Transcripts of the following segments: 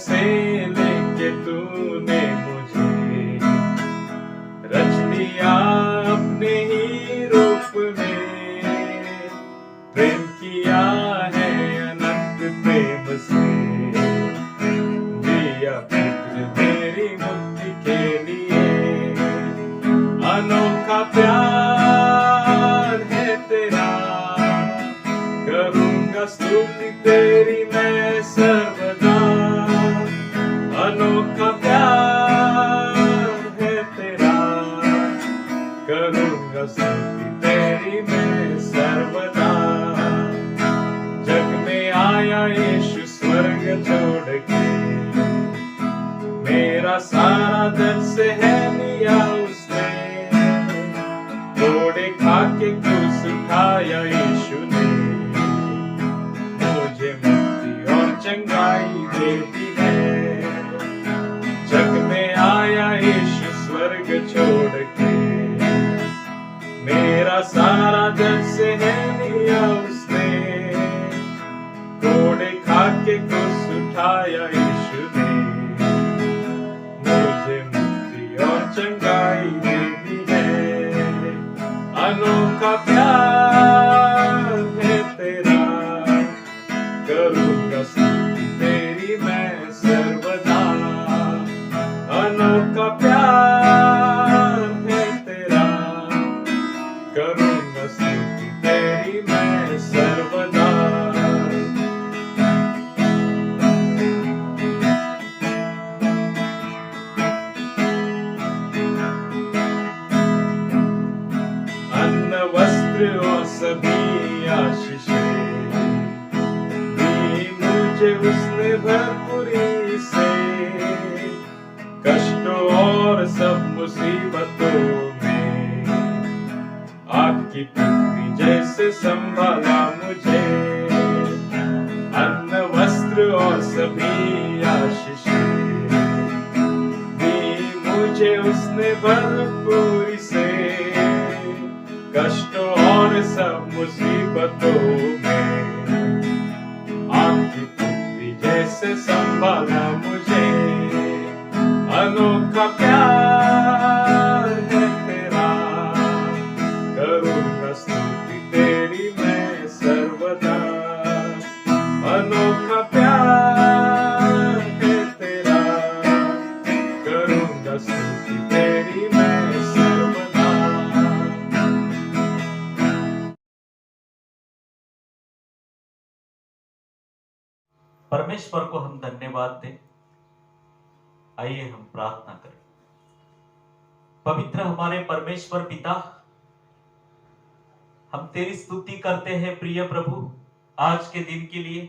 से लेके तूने मुझे रच लिया अपने ही रूप में, प्रेम किया है अनंत प्रेम से, दिया पुत्र मेरी मुक्ति के लिए। अनोखा प्यार है तेरा, करूंगा स्तुति तेरी मैं सर्वदा। अनोखा प्यार है तेरा, करूंगा स्तुति तेरी मैं सर्वदा। जग में आया यीशु स्वर्ग छोड़ के, मेरा सारा दर्द सहै लिया उसने, घोड़े खा के क्रूस उठाया यीशु ने, मुझे मुक्ति और चंगाई दे दी है। जग में आया यीशु स्वर्ग छोड़ के, मेरा सारा दर्द सहै लिया उसने, घोड़े खा के क्रूस उठाया यीशु ने, मुझे मुक्ति और चंगाई दे दी है। अनोखा प्यार है तेरा, करूंगा स्तुति तेरी मैं सर्वदा। अनोखा प्यार है तेरा, करूंगा स्तुति तेरी मैं सर्वदा। अन्न वस्त्र और सभी आशीषें दी मुझे उसने भरपूरी से, कष्टों और सब मुसीबतों में आपकी पृथ्वी जैसे संभाला मुझे। अन्न वस्त्र और सभी आशीषें दी मुझे उसने भरपूरी से, कष्टों और सब मुसीबतों में आपकी पृथ्वी जैसे संभाला मुझे। अनोखा प्यार है तेरा, करूंगा स्तुति तेरी मैं सर्वदा। अनोखा प्यार है तेरा, करूंगा स्तुति तेरी मैं सर्वदा। परमेश्वर को हम धन्यवाद दें। आइए हम प्रार्थना करें। पवित्र हमारे परमेश्वर पिता, हम तेरी स्तुति करते हैं प्रिय प्रभु, आज के दिन के लिए,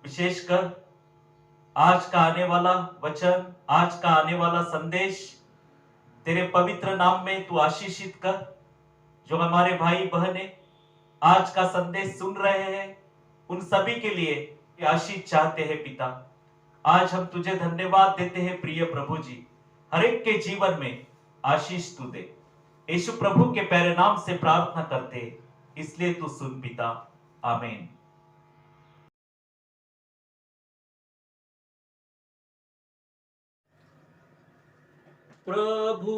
विशेषकर आज का आने वाला वचन, आज का आने वाला संदेश तेरे पवित्र नाम में तू आशीषित कर। जो हमारे भाई बहनें आज का संदेश सुन रहे हैं, उन सभी के लिए आशीष चाहते हैं पिता। आज हम तुझे धन्यवाद देते हैं प्रिय प्रभु जी, हर एक के जीवन में आशीष तू दे। यीशु प्रभु के प्यारे नाम से प्रार्थना करते, इसलिए तू सुन पिता, आमीन। प्रभु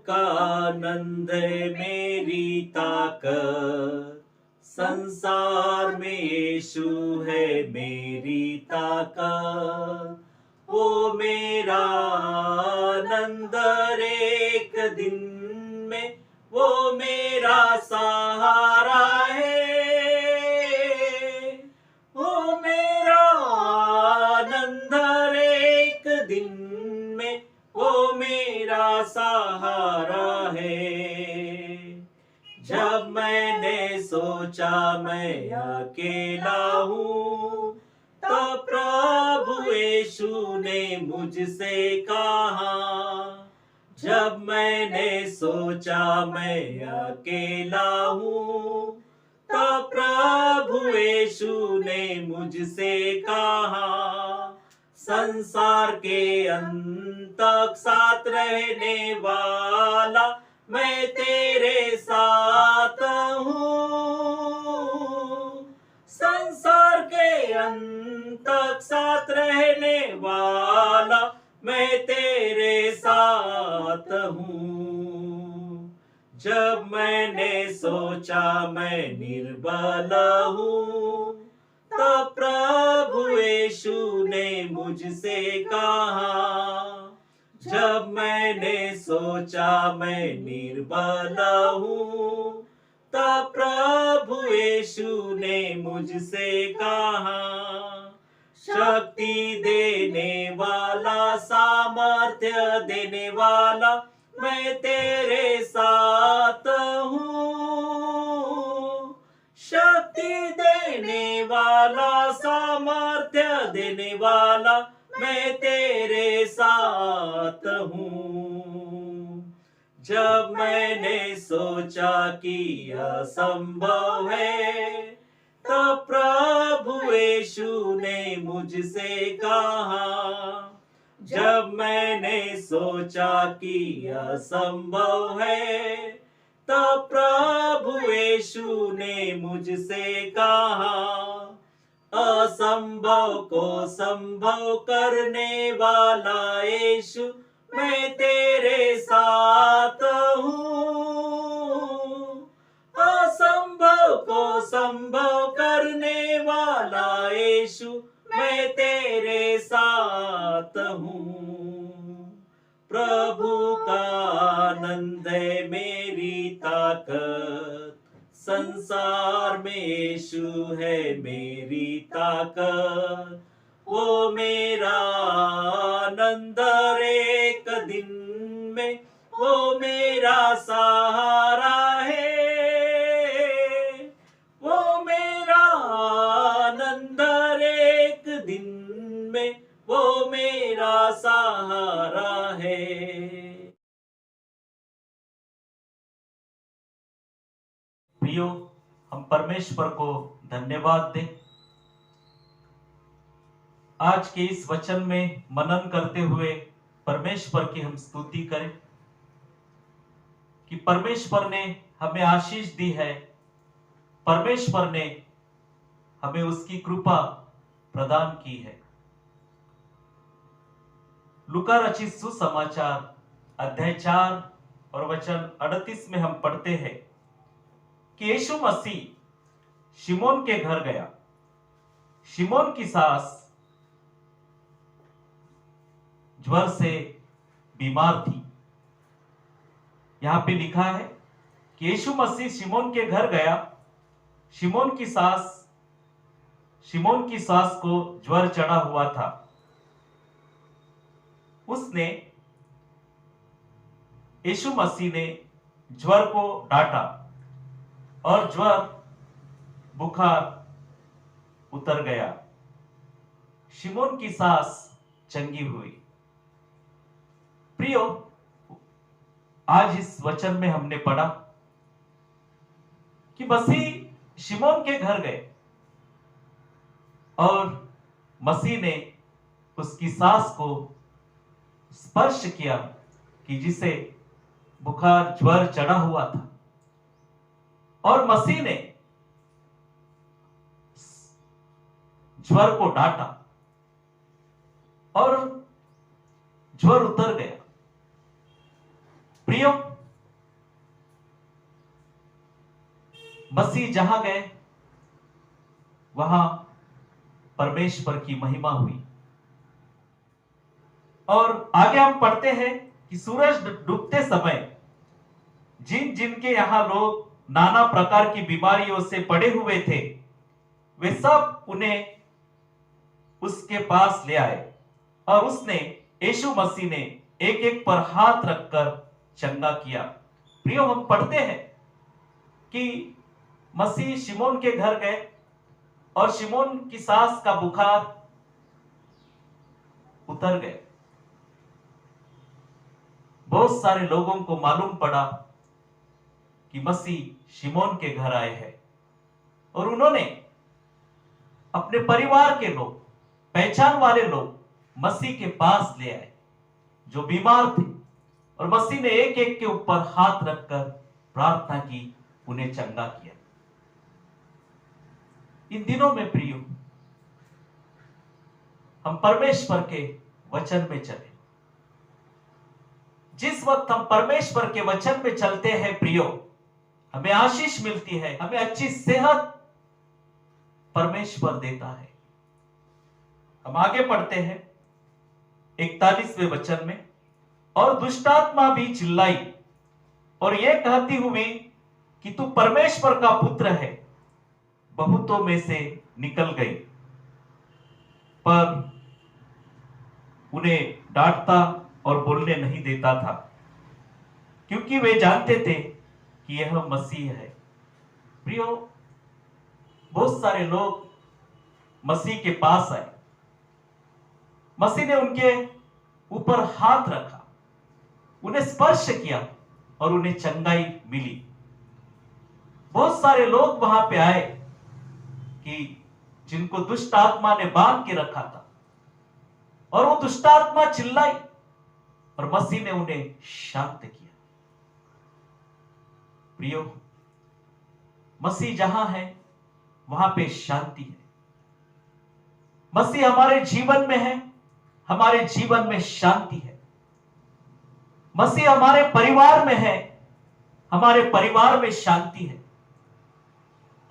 का आनंद मेरी ताकत, संसार में यीशु है मेरी ताकत। वो मेरा आनंद एक दिन में, वो मेरा सहारा है। वो मेरा आनंद एक दिन में, वो मेरा सहारा है। जब मैंने सोचा मैं अकेला हूँ, तो प्रभु यीशु ने मुझसे कहा। जब मैंने सोचा मैं अकेला हूँ, तो प्रभु यीशु ने मुझसे कहा, संसार के अंत तक साथ रहने वाला मैं तेरे साथ हूँ। संसार के अंत तक साथ रहने वाला, मैं तेरे साथ हूँ। जब मैंने सोचा मैं निर्बल हूँ, तब प्रभु यीशु ने मुझसे कहा। जब मैंने सोचा मैं निर्बल हूँ, तब प्रभु यीशु ने मुझसे कहा। शक्ति देने वाला, सामर्थ्य देने वाला, मैं तेरे साथ हूँ। शक्ति देने वाला, सामर्थ्य देने वाला, मैं तेरे साथ हूँ। जब मैंने सोचा कि असंभव है, तब प्रभु यीशु ने मुझसे कहा। जब मैंने सोचा कि असंभव है, तब प्रभु यीशु ने मुझसे कहा। असंभव को संभव करने वाला यीशु, मैं तेरे साथ हूँ। असंभव को संभव करने वाला यीशु, मैं तेरे साथ हूँ। प्रभु का आनंद है मेरी ताकत, संसार में यीशु है मेरी ताकत। वो मेरा आनंद हर एक दिन में, वो मेरा सहारा है। वो मेरा आनंद हर एक दिन में, वो मेरा सहारा है। प्रियो, हम परमेश्वर को धन्यवाद दें। आज के इस वचन में मनन करते हुए परमेश्वर की हम स्तुति करें कि परमेश्वर ने हमें आशीष दी है, परमेश्वर ने हमें उसकी कृपा प्रदान की है। लूका रचित सुसमाचार अध्याय 4 और वचन 38 में हम पढ़ते हैं कि यीशु मसीह शिमोन के घर गया। शिमोन की सास ज्वर से बीमार थी। यहां पे लिखा है कि यीशु मसीह शिमोन के घर गया। शिमोन की सास को ज्वर चढ़ा हुआ था। उसने यीशु मसीह ने ज्वर को डांटा और ज्वर बुखार उतर गया। शिमोन की सास चंगी हुई। प्रियो, आज इस वचन में हमने पढ़ा कि मसीह शिमोन के घर गए और मसीह ने उसकी सास को स्पर्श किया कि जिसे बुखार ज्वर चढ़ा हुआ था, और मसीह ने ज्वर को डांटा और ज्वर उतर गया। प्रियो, मसीह जहां गए वहां परमेश्वर की महिमा हुई। और आगे हम पढ़ते हैं कि सूरज डूबते समय जिनके यहां लोग नाना प्रकार की बीमारियों से पड़े हुए थे, वे सब उन्हें उसके पास ले आए और उसने यीशु मसीह ने एक एक पर हाथ रखकर चंगा किया। प्रियो, हम पढ़ते हैं कि मसीह शिमोन के घर गए और शिमोन की सास का बुखार उतर गए। बहुत सारे लोगों को मालूम पड़ा कि मसीह शिमोन के घर आए हैं और उन्होंने अपने परिवार के लोग, पहचान वाले लोग मसीह के पास ले आए जो बीमार थे, और मसीह ने एक एक के ऊपर हाथ रखकर प्रार्थना की, उन्हें चंगा किया। इन दिनों में प्रियो, हम परमेश्वर के वचन में चले। जिस वक्त हम परमेश्वर के वचन में चलते हैं प्रियो, हमें आशीष मिलती है, हमें अच्छी सेहत परमेश्वर देता है। हम आगे पढ़ते हैं 41वें वचन में, और दुष्टात्मा भी चिल्लाई और यह कहती हुई कि तू परमेश्वर का पुत्र है, बहुतों में से निकल गई, पर उन्हें डांटता और बोलने नहीं देता था, क्योंकि वे जानते थे कि यह मसीह है। प्रियो, बहुत सारे लोग मसीह के पास आए, मसीह ने उनके ऊपर हाथ रखा, उन्हें स्पर्श किया और उन्हें चंगाई मिली। बहुत सारे लोग वहां पे आए कि जिनको दुष्ट आत्मा ने बांध के रखा था, और वो दुष्ट आत्मा चिल्लाई और मसीह ने उन्हें शांत किया। प्रियो, मसीह जहां है वहां पे शांति है। मसीह हमारे जीवन में है, हमारे जीवन में शांति है। मसीह हमारे परिवार में है, हमारे परिवार में शांति है।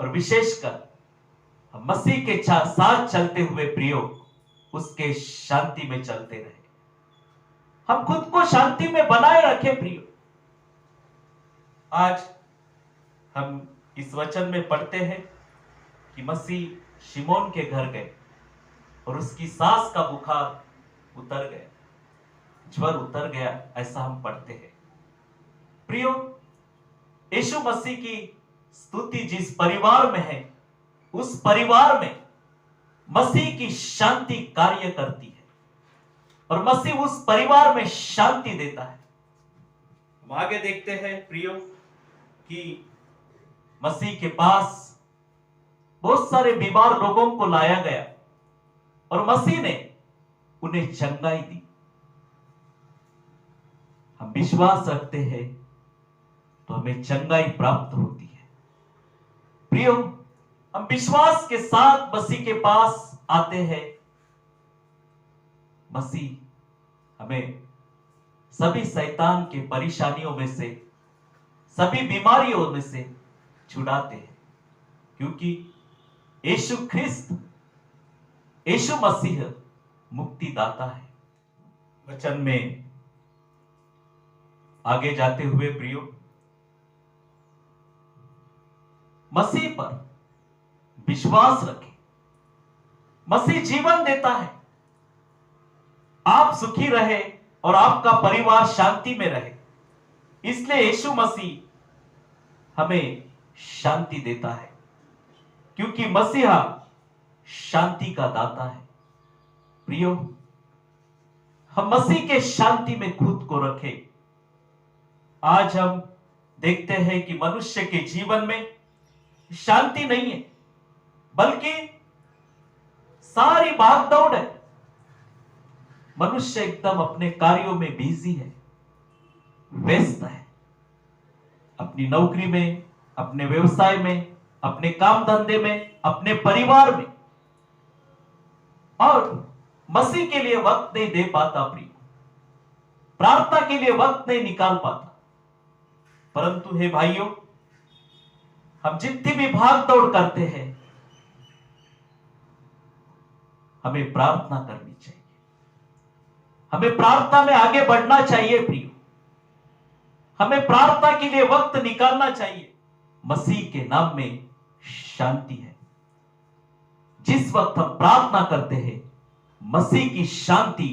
और विशेषकर हम मसीह के साथ चलते हुए प्रियो, उसके शांति में चलते रहे। हम खुद को शांति में बनाए रखें प्रियो। आज हम इस वचन में पढ़ते हैं कि मसीह शिमोन के घर गए और उसकी सांस का बुखार उतर गया, ज्वर उतर गया, ऐसा हम पढ़ते हैं। प्रियो, यीशु मसीह की स्तुति जिस परिवार में है, उस परिवार में मसीह की शांति कार्य करती है और मसीह उस परिवार में शांति देता है। हम आगे देखते हैं प्रियो कि मसीह के पास बहुत सारे बीमार लोगों को लाया गया और मसीह ने उन्हें चंगाई दी। हम विश्वास रखते हैं तो हमें चंगाई प्राप्त होती है। प्रियो, हम विश्वास के साथ मसीह के पास आते हैं। मसीह हमें सभी शैतान के परेशानियों में से, सभी बीमारियों में से छुड़ाते हैं, क्योंकि यीशु ख्रिस्त, यीशु मसीह मुक्तिदाता है। वचन में आगे जाते हुए प्रियो, मसीह पर विश्वास रखें। मसीह जीवन देता है। आप सुखी रहे और आपका परिवार शांति में रहे, इसलिए यीशु मसीह हमें शांति देता है, क्योंकि मसीहा शांति का दाता है। प्रियो, हम मसीह के शांति में खुद को रखें। आज हम देखते हैं कि मनुष्य के जीवन में शांति नहीं है, बल्कि सारी भागदौड़ है। मनुष्य एकदम अपने कार्यों में बिजी है, व्यस्त है, अपनी नौकरी में, अपने व्यवसाय में, अपने काम धंधे में, अपने परिवार में, और मसीह के लिए वक्त नहीं दे पाता प्रिय, प्रार्थना के लिए वक्त नहीं निकाल पाता। परंतु हे भाइयों, हम जितनी भी भाग दौड़ करते हैं, हमें प्रार्थना करनी चाहिए, हमें प्रार्थना में आगे बढ़ना चाहिए प्रियो, हमें प्रार्थना के लिए वक्त निकालना चाहिए। मसीह के नाम में शांति है। जिस वक्त हम प्रार्थना करते हैं, मसीह की शांति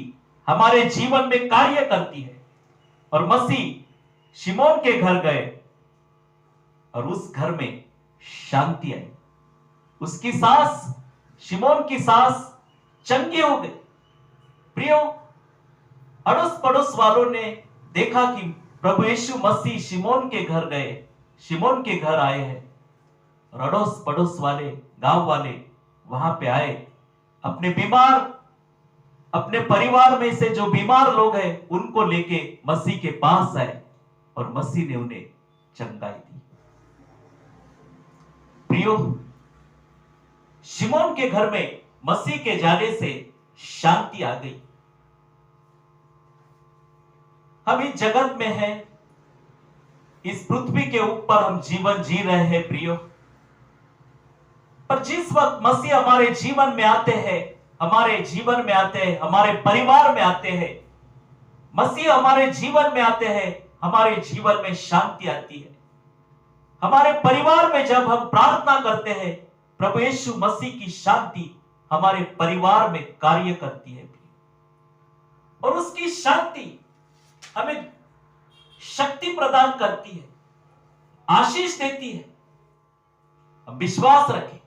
हमारे जीवन में कार्य करती है। और मसीह शिमोन के घर गए और उस घर में शांति आई। उसकी सास, शिमोन की सास चंगी हो गई। प्रियो, अड़ोस पड़ोस वालों ने देखा कि प्रभु यीशु मसीह शिमोन के घर गए, शिमोन के घर आए हैं, और अड़ोस पड़ोस वाले, गांव वाले वहां पे आए, अपने बीमार, अपने परिवार में से जो बीमार लोग हैं उनको लेके मसीह के पास आए और मसीह ने उन्हें चंगाई दी। प्रियो, शिमोन के घर में मसीह के जाने से शांति आ गई। हम इस जगत में हैं, इस पृथ्वी के ऊपर हम जीवन जी रहे हैं प्रियो, पर जिस वक्त मसीह हमारे जीवन में आते हैं, हमारे जीवन में आते हैं, हमारे परिवार में आते हैं, मसीह हमारे जीवन में आते हैं, हमारे जीवन में शांति आती है। हमारे परिवार में जब हम प्रार्थना करते हैं, प्रभु यीशु मसीह की शांति हमारे परिवार में कार्य करती है और उसकी शांति हमें शक्ति प्रदान करती है, आशीष देती है। हम विश्वास रखें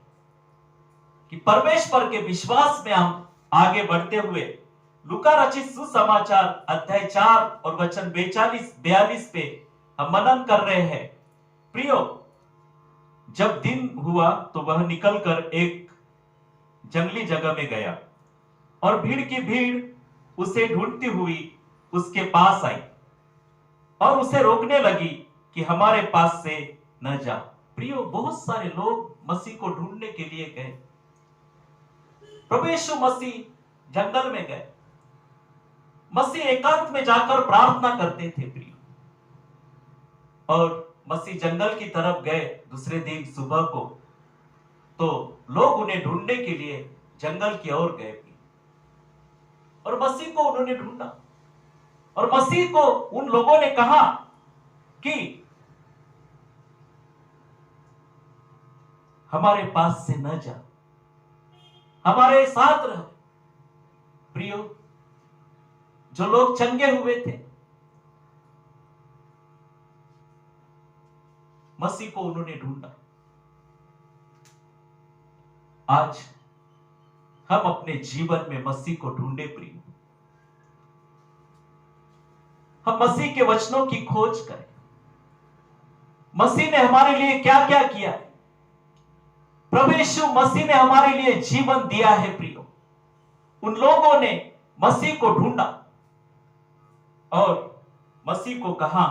कि परमेश्वर के विश्वास में हम आगे बढ़ते हुए लूका रचित सुसमाचार अध्याय 4 और वचन 42 पे हम मनन कर रहे हैं। प्रियो, जब दिन हुआ तो वह निकलकर एक जंगली जगह में गया और भीड़ की भीड़ उसे ढूंढती हुई उसके पास आई और उसे रोकने लगी कि हमारे पास से न जा। प्रियो, बहुत सारे लोग मसीह को ढूंढने के लिए गए। प्रभु यीशु मसीह जंगल में गए, मसीह एकांत में जाकर प्रार्थना करते थे प्रियो, और मसीह जंगल की तरफ गए दूसरे दिन सुबह को, तो लोग उन्हें ढूंढने के लिए जंगल की ओर गए और मसीह को उन्होंने ढूंढा और मसीह को उन लोगों ने कहा कि हमारे पास से न जा, हमारे साथ रह। प्रियो, जो लोग चंगे हुए थे, मसीह को उन्होंने ढूंढा। आज हम अपने जीवन में मसीह को ढूंढे प्रिय, हम मसीह के वचनों की खोज करें। मसीह ने हमारे लिए क्या क्या किया है, प्रभु यीशु मसीह ने हमारे लिए जीवन दिया है प्रियो। उन लोगों ने मसीह को ढूंढा और मसीह को कहा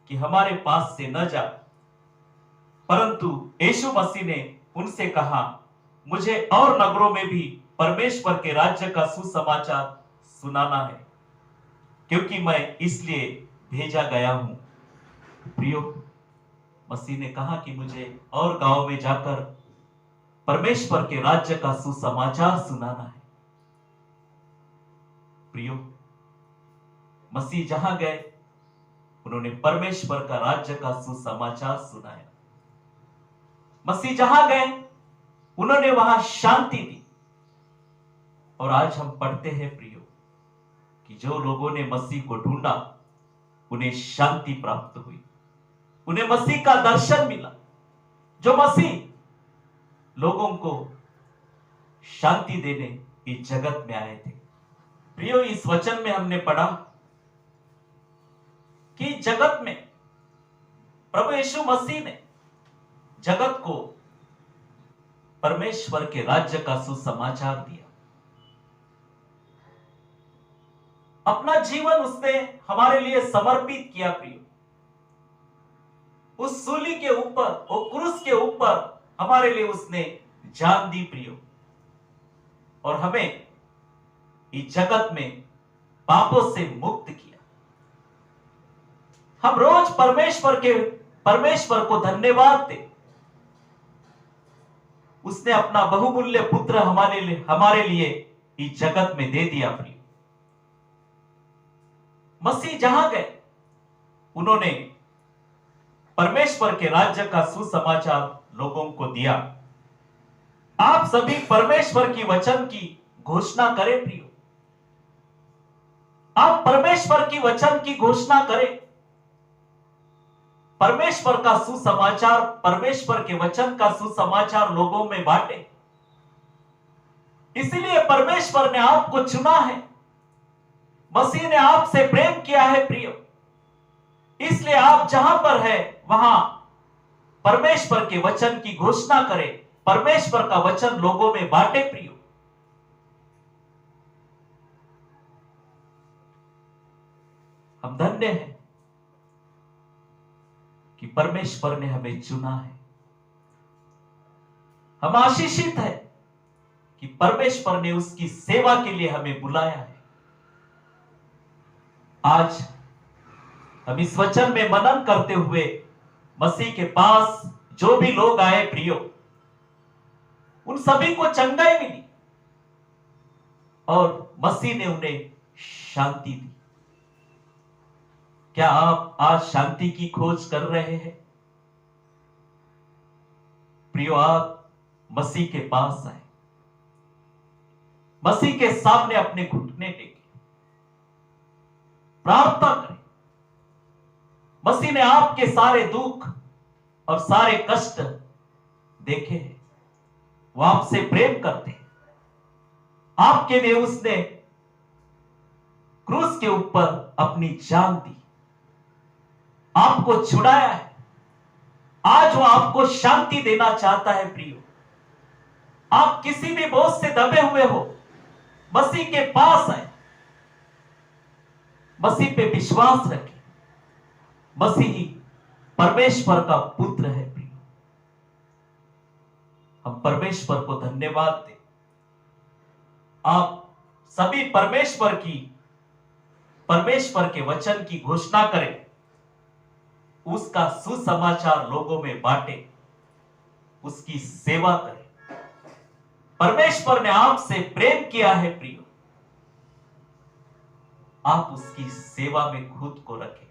कि हमारे पास से न जा, परंतु यीशु मसीह ने उनसे कहा, मुझे और नगरों में भी परमेश्वर के राज्य का सुसमाचार सुनाना है, क्योंकि मैं इसलिए भेजा गया हूं। प्रियो, मसीह ने कहा कि मुझे और गांव में जाकर परमेश्वर के राज्य का सुसमाचार सुनाना है। प्रियो, मसीह जहां गए उन्होंने परमेश्वर का राज्य का सुसमाचार सुनाया। मसीह जहां गए उन्होंने वहां शांति दी। और आज हम पढ़ते हैं प्रियो कि जो लोगों ने मसीह को ढूंढा उन्हें शांति प्राप्त हुई, उन्हें मसीह का दर्शन मिला। जो मसीह लोगों को शांति देने इस जगत में आए थे। प्रियो, इस वचन में हमने पढ़ा कि जगत में प्रभु यीशु मसीह ने जगत को परमेश्वर के राज्य का सुसमाचार दिया। अपना जीवन उसने हमारे लिए समर्पित किया प्रियो। उस सूली के ऊपर, वो क्रूस के ऊपर हमारे लिए उसने जान दी प्रियो, और हमें इस जगत में पापों से मुक्त किया। हम रोज परमेश्वर को धन्यवाद दें। उसने अपना बहुमूल्य पुत्र हमारे लिए इस जगत में दे दिया प्रिय। मसीह जहां गए उन्होंने परमेश्वर के राज्य का सुसमाचार लोगों को दिया। आप सभी परमेश्वर की वचन की घोषणा करें प्रियो। आप परमेश्वर की वचन की घोषणा करें। परमेश्वर का सुसमाचार, परमेश्वर के वचन का सुसमाचार लोगों में बांटे। इसलिए परमेश्वर ने आपको चुना है, मसीह ने आपसे प्रेम किया है प्रियो। इसलिए आप जहां पर है वहां परमेश्वर के वचन की घोषणा करें, परमेश्वर का वचन लोगों में बांटे प्रियो। हम धन्य हैं कि परमेश्वर ने हमें चुना है। हम आशीषित है कि परमेश्वर ने उसकी सेवा के लिए हमें बुलाया है। आज हम इस वचन में मनन करते हुए मसीह के पास जो भी लोग आए प्रियो, उन सभी को चंगाई मिली और मसीह ने उन्हें शांति दी। क्या आप आज शांति की खोज कर रहे हैं? प्रियो, आप मसीह के पास आए, मसीह के सामने अपने घुटने टेके, प्रार्थना करें। मसीह ने आपके सारे दुख और सारे कष्ट देखे हैं। वो आपसे प्रेम करते हैं। आपके लिए उसने क्रूस के ऊपर अपनी जान दी, आपको छुड़ाया है। आज वो आपको शांति देना चाहता है प्रियो। आप किसी भी बोझ से दबे हुए हो, मसीह के पास आए, मसीह पे विश्वास रखें। मसीह ही परमेश्वर का पुत्र है प्रियो। हम परमेश्वर को धन्यवाद दें। आप सभी परमेश्वर के वचन की घोषणा करें, उसका सुसमाचार लोगों में बांटे, उसकी सेवा करें। परमेश्वर ने आपसे प्रेम किया है प्रियो, आप उसकी सेवा में खुद को रखें।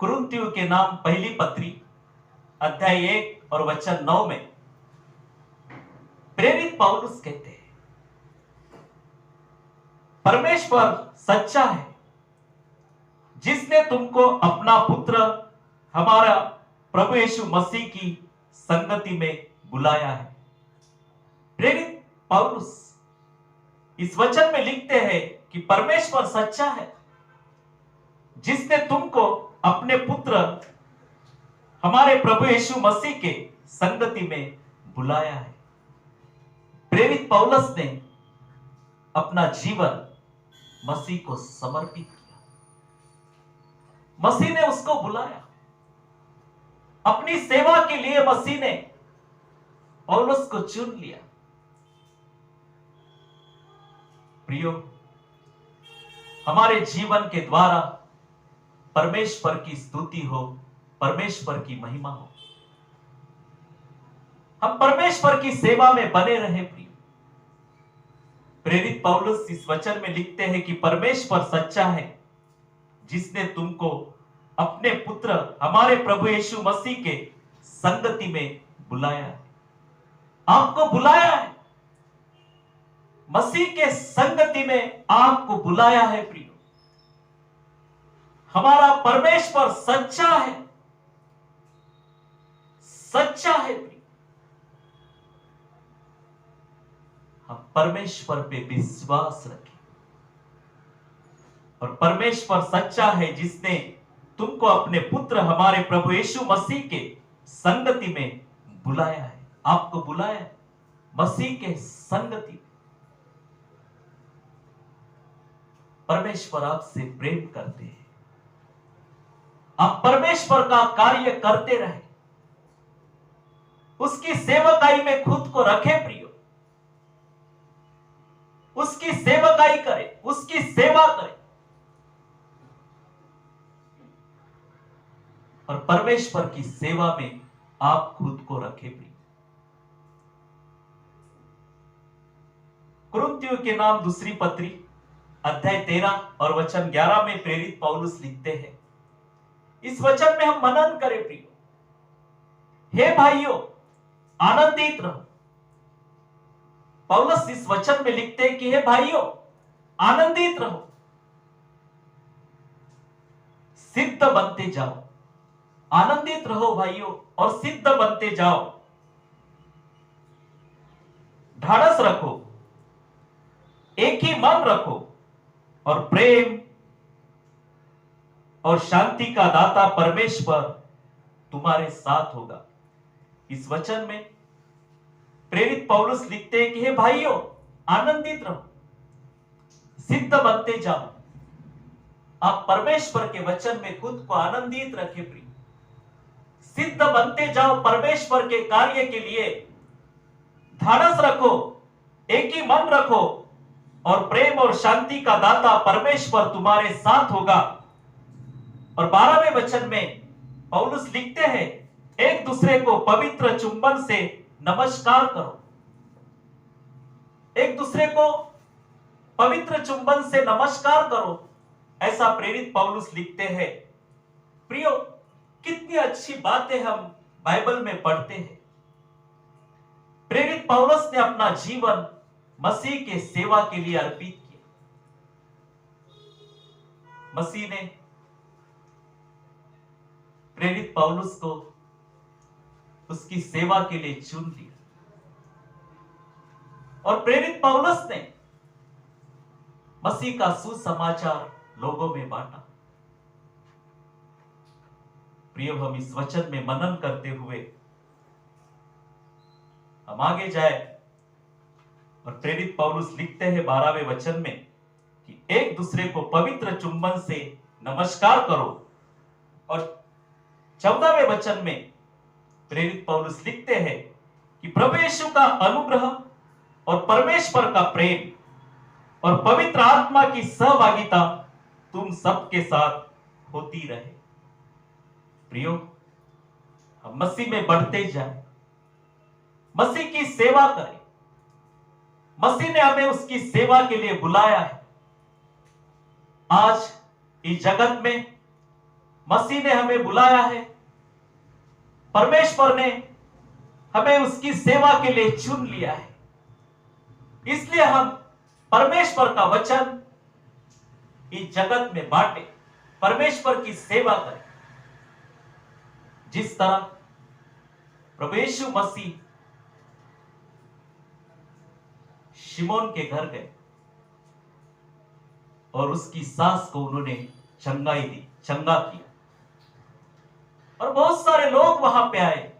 कुरिन्थियों के नाम पहली पत्री अध्याय 1 और वचन 9 में प्रेरित पौलुस कहते हैं, परमेश्वर सच्चा है जिसने तुमको अपना पुत्र हमारा प्रभु यीशु मसीह की संगति में बुलाया है। प्रेरित पौलुस इस वचन में लिखते हैं कि परमेश्वर सच्चा है जिसने तुमको अपने पुत्र हमारे प्रभु यीशु मसीह के संगति में बुलाया है। प्रेरित पौलुस ने अपना जीवन मसीह को समर्पित किया। मसीह ने उसको बुलाया अपनी सेवा के लिए। मसीह ने पौलुस को चुन लिया। प्रियो, हमारे जीवन के द्वारा परमेश्वर की स्तुति हो, परमेश्वर की महिमा हो। हम परमेश्वर की सेवा में बने रहे प्रिय। प्रेरित पौलुस इस वचन में लिखते हैं कि परमेश्वर सच्चा है जिसने तुमको अपने पुत्र हमारे प्रभु यीशु मसीह के संगति में बुलाया है। आपको बुलाया है, मसीह के संगति में आपको बुलाया है प्रिय। हमारा परमेश्वर सच्चा है, सच्चा है प्रिय। हम परमेश्वर पे विश्वास रखें। और परमेश्वर सच्चा है जिसने तुमको अपने पुत्र हमारे प्रभु यीशु मसीह के संगति में बुलाया है। आपको बुलाया है मसीह के संगति में। परमेश्वर आपसे प्रेम करते हैं। आप परमेश्वर का कार्य करते रहे, उसकी सेवकाई में खुद को रखें प्रियो। उसकी सेवकाई करें, उसकी सेवा करें और परमेश्वर की सेवा में आप खुद को रखें प्रियो। कुरिन्थियों के नाम दूसरी पत्री अध्याय 13 और वचन 11 में प्रेरित पौलुस लिखते हैं। इस वचन में हम मनन करें प्रियो। हे भाइयों, आनंदित रहो। पौलुस इस वचन में लिखते हैं कि हे भाइयों, आनंदित रहो, सिद्ध बनते जाओ। आनंदित रहो भाइयों और सिद्ध बनते जाओ। ढाढ़स रखो, एक ही मन रखो और प्रेम और शांति का दाता परमेश्वर तुम्हारे साथ होगा। इस वचन में प्रेरित पौलुस लिखते हैं कि हे भाइयों, आनंदित रहो, सिद्ध बनते जाओ। आप परमेश्वर के वचन में खुद को आनंदित रखें प्रिय, सिद्ध बनते जाओ परमेश्वर के कार्य के लिए। ढाढ़स रखो, एक ही मन रखो और प्रेम और शांति का दाता परमेश्वर तुम्हारे साथ होगा। और 12वें वचन में पौलुस लिखते हैं, एक दूसरे को पवित्र चुंबन से नमस्कार करो। एक दूसरे को पवित्र चुंबन से नमस्कार करो, ऐसा प्रेरित पौलुस लिखते हैं। प्रियो, कितनी अच्छी बातें हम बाइबल में पढ़ते हैं। प्रेरित पौलुस ने अपना जीवन मसीह के सेवा के लिए अर्पित किया। मसीह ने प्रेरित पौलुस को उसकी सेवा के लिए चुन लिया और प्रेरित पौलुस ने मसीह का सुसमाचार लोगों में बांटा। प्रिय, हम इस वचन में मनन करते हुए हम आगे जाए और प्रेरित पौलुस लिखते हैं 12वें वचन में कि एक दूसरे को पवित्र चुंबन से नमस्कार करो। और 14वें वचन में प्रेरित पौलुस लिखते हैं कि प्रभु यीशु का अनुग्रह और परमेश्वर का प्रेम और पवित्र आत्मा की सहभागिता तुम सबके साथ होती रहे। प्रियो, हम मसीह में बढ़ते जाए, मसीह की सेवा करें। मसीह ने हमें उसकी सेवा के लिए बुलाया है। आज इस जगत में मसीह ने हमें बुलाया है। परमेश्वर ने हमें उसकी सेवा के लिए चुन लिया है। इसलिए हम परमेश्वर का वचन इस जगत में बांटे, परमेश्वर की सेवा करें। जिस तरह प्रभु यीशु मसीह शिमोन के घर गए और उसकी सास को उन्होंने चंगाई दी, चंगा किया, और बहुत सारे लोग वहां पे आए,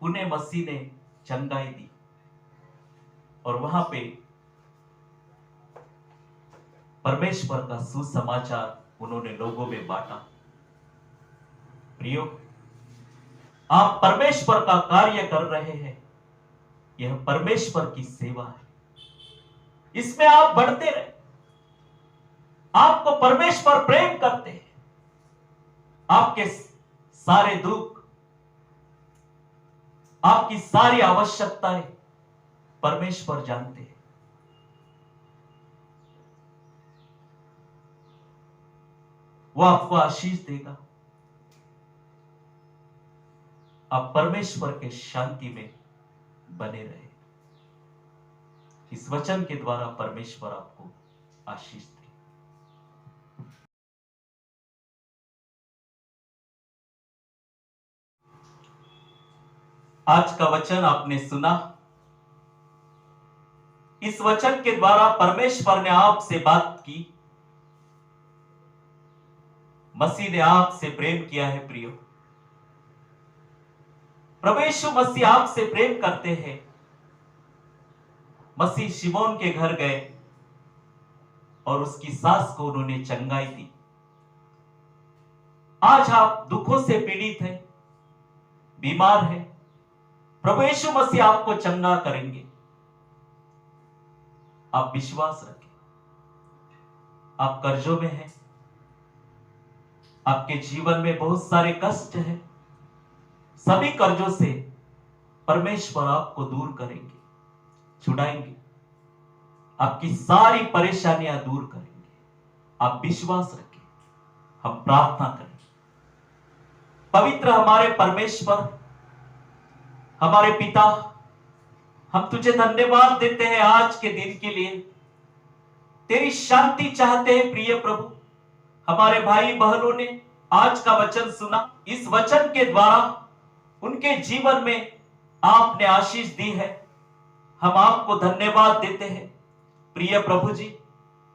उन्हें मसीह ने चंगाई दी और वहां पे परमेश्वर का सुसमाचार उन्होंने लोगों में बांटा। प्रियो, आप परमेश्वर का कार्य कर रहे हैं, यह परमेश्वर की सेवा है। इसमें आप बढ़ते रहे। आपको परमेश्वर प्रेम करते हैं। आपके सारे दुख, आपकी सारी आवश्यकताएं परमेश्वर जानते हैं। वो आपको आशीष देगा। आप परमेश्वर के शांति में बने रहे। इस वचन के द्वारा परमेश्वर आपको आशीष दे। आज का वचन आपने सुना। इस वचन के द्वारा परमेश्वर ने आपसे बात की। मसीह ने आपसे प्रेम किया है। प्रियो, प्रभु यीशु मसीह आपसे प्रेम करते हैं। मसीह शिमोन के घर गए और उसकी सास को उन्होंने चंगाई दी। आज आप दुखों से पीड़ित हैं, बीमार हैं, प्रभु यीशु मसीह आपको चंगा करेंगे। आप विश्वास रखें। आप कर्जों में हैं, आपके जीवन में बहुत सारे कष्ट हैं, सभी कर्जों से परमेश्वर आपको दूर करेंगे, छुड़ाएंगे, आपकी सारी परेशानियां दूर करेंगे। आप विश्वास रखें। हम प्रार्थना करें। पवित्र हमारे परमेश्वर, हमारे पिता, हम तुझे धन्यवाद देते हैं आज के दिन के लिए। तेरी शांति चाहते हैं प्रिय प्रभु। हमारे भाई बहनों ने आज का वचन सुना। इस वचन के द्वारा उनके जीवन में आपने आशीष दी है। हम आपको धन्यवाद देते हैं प्रिय प्रभु जी।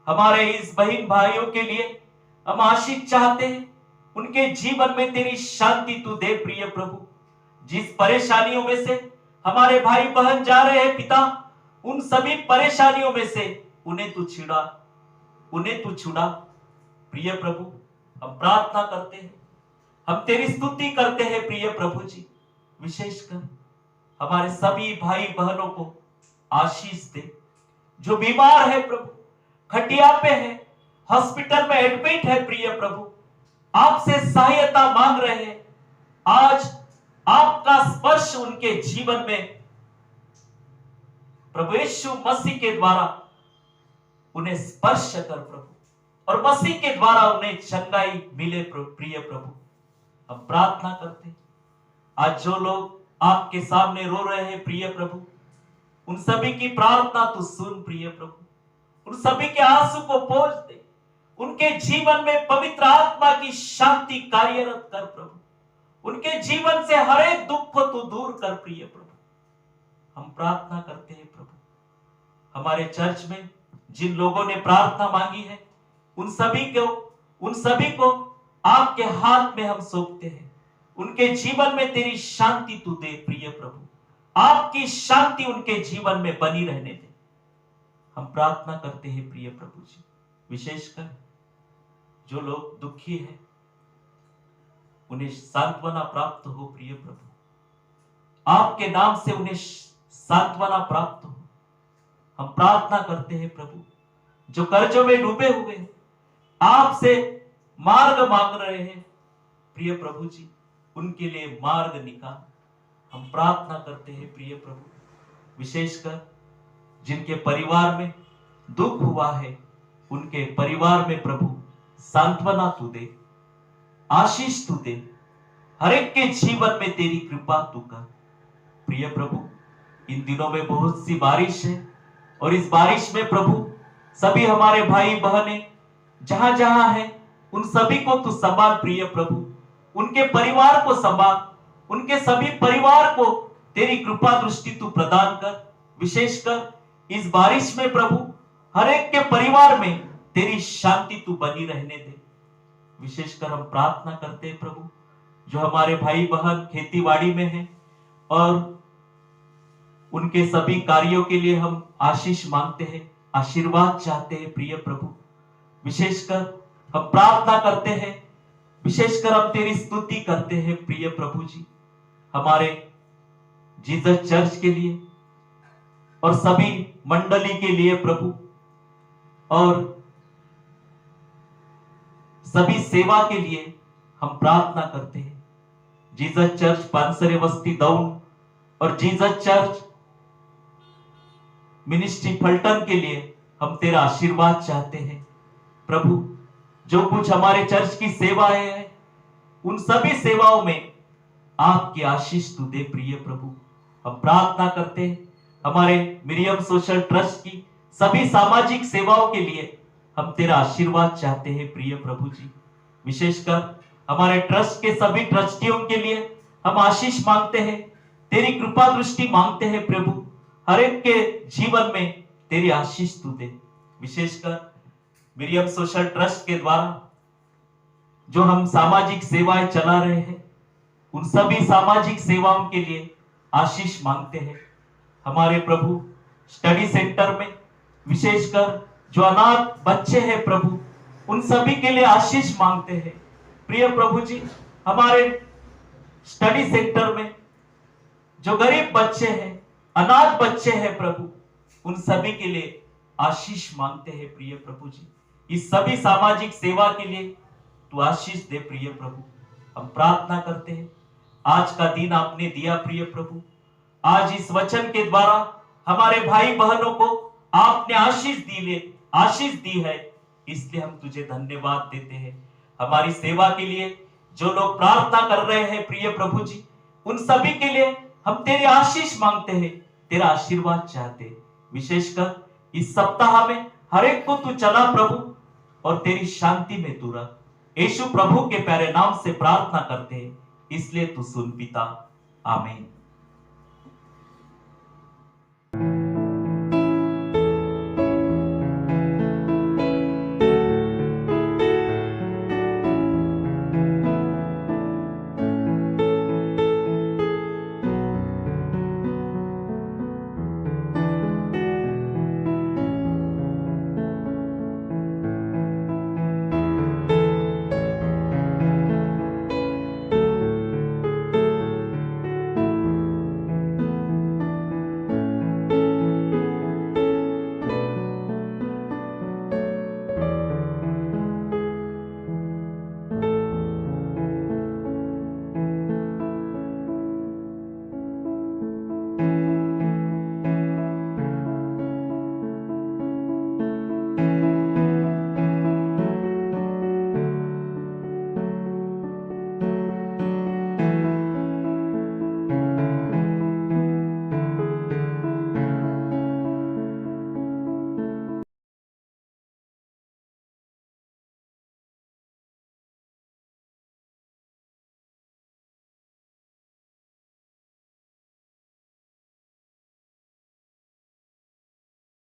हमारे इस बहन भाइयों के लिए हम आशीष चाहते हैं। उनके जीवन में तेरी शांति तू दे प्रिय प्रभु। जिस परेशानियों में से हमारे भाई बहन जा रहे हैं पिता, उन सभी परेशानियों में से उन्हें तू छुड़ा प्रिय प्रभु। हम प्रार्थना करते हैं हम तेरी स्तुति करते हैं प्रिय प्रभु जी। विशेषकर हमारे सभी भाई बहनों को आशीष दे। जो बीमार है प्रभु, खटिया पे है, हॉस्पिटल में एडमिट है प्रिय प्रभु, आपसे सहायता मांग रहे हैं, आज आपका स्पर्श उनके जीवन में प्रभु यीशु मसीह के द्वारा उन्हें स्पर्श कर प्रभु, और मसीह के द्वारा उन्हें चंगाई मिले प्रिय प्रभु। हम प्रार्थना करते, आज जो लोग आपके सामने रो रहे हैं प्रिय प्रभु, उन सभी की प्रार्थना तू सुन प्रिय प्रभु। उन सभी के आंसू को पोंछ दे, उनके जीवन में पवित्र आत्मा की शांति कार्यरत कर प्रभु। उनके जीवन से हर एक दुख को तू दूर कर प्रिय प्रभु। हम प्रार्थना करते हैं प्रभु, हमारे चर्च में जिन लोगों ने प्रार्थना मांगी है, उन सभी को आपके हाथ में हम सौंपते हैं। उनके जीवन में तेरी शांति तू दे प्रिय प्रभु, आपकी शांति उनके जीवन में बनी रहने दे। हम प्रार्थना करते हैं प्रिय प्रभु जी, विशेषकर जो लोग दुखी हैं उन्हें सांत्वना प्राप्त हो प्रिय प्रभु, आपके नाम से उन्हें सांत्वना प्राप्त हो। हम प्रार्थना करते हैं प्रभु, जो कर्जों में डूबे हुए हैं, आपसे मार्ग मांग रहे हैं प्रिय प्रभु जी, उनके लिए मार्ग निकाल। हम प्रार्थना करते हैं प्रिय प्रभु, विशेषकर जिनके परिवार में दुख हुआ है, उनके परिवार में प्रभु सांत्वना तू दे, आशीष तू दे, हर एक के जीवन में तेरी कृपा तू कर प्रिय प्रभु। इन दिनों में बहुत सी बारिश है, और इस बारिश में प्रभु सभी हमारे भाई बहनें जहां जहां हैं, उन सभी को तू संभाल प्रिय प्रभु। उनके परिवार को संभाल, उनके सभी परिवार को तेरी कृपा दृष्टि तू प्रदान कर। विशेषकर इस बारिश में प्रभु हर एक के परिवार में तेरी शांति तू बनी रहने दे। विशेषकर हम प्रार्थना करते हैं प्रभु, जो हमारे भाई बहन खेतीबाड़ी में हैं और उनके सभी कार्यों के लिए हम आशीष मांगते हैं, आशीर्वाद चाहते हैं प्रिय प्रभु। विशेषकर हम प्रार्थना करते हैं, विशेषकर हम तेरी स्तुति करते हैं प्रिय प्रभु जी, हमारे जीसस चर्च के लिए और सभी मंडली के लिए प्रभु, और सभी सेवा के लिए हम प्रार्थना करते हैं। जीसस चर्च पानसरे बस्ती दौड़ और जीसस चर्च मिनिस्ट्री फलटन के लिए हम तेरा आशीर्वाद चाहते हैं प्रभु। जो कुछ हमारे चर्च की सेवाएं हैं, उन सभी सेवाओं में आपकी आशीष तू दे प्रिय प्रभु। हम प्रार्थना करते हैं हमारे मिरियम सोशल ट्रस्ट की सभी सामाजिक सेवाओं के लिए हम तेरा आशीर्वाद चाहते हैं प्रिय प्रभु जी। विशेषकर हमारे ट्रस्ट के सभी ट्रस्टियों के लिए हम आशीष मांगते हैं, तेरी कृपा दृष्टि मांगते हैं प्रभु। हर एक के जीवन में तेरी आशीष तू दे। विशेषकर मिरियम सोशल ट्रस्ट के द्वारा जो हम सामाजिक सेवाएं चला रहे हैं, उन सभी सामाजिक सेवाओं के लिए आशीष मांगते हैं। हमारे प्रभु स्टडी सेंटर में विशेषकर जो अनाथ बच्चे हैं प्रभु, उन सभी के लिए आशीष मांगते हैं प्रिय प्रभु जी। हमारे स्टडी सेंटर में जो गरीब बच्चे हैं, अनाथ बच्चे हैं प्रभु, उन सभी के लिए आशीष मांगते हैं प्रिय प्रभु जी। इस सभी सामाजिक सेवा के लिए तू आशीष दे प्रिय प्रभु। हम प्रार्थना करते हैं, आज का दिन आपने दिया प्रिय प्रभु, आज इस वचन के द्वारा हमारे भाई बहनों को आपने आशीष दी है, इसलिए हम तुझे धन्यवाद देते हैं। हमारी सेवा के लिए जो लोग प्रार्थना कर रहे हैं प्रिय प्रभु जी, उन सभी के लिए हम तेरी आशीष मांगते हैं, तेरा आशीर्वाद चाहते हैं। विशेषकर इस सप्ताह में हर एक को तू चला प्रभु, और तेरी शांति में तू रह। यीशु प्रभु के प्यारे नाम से प्रार्थना करते हैं, इसलिए तू सुन पिता, आमीन।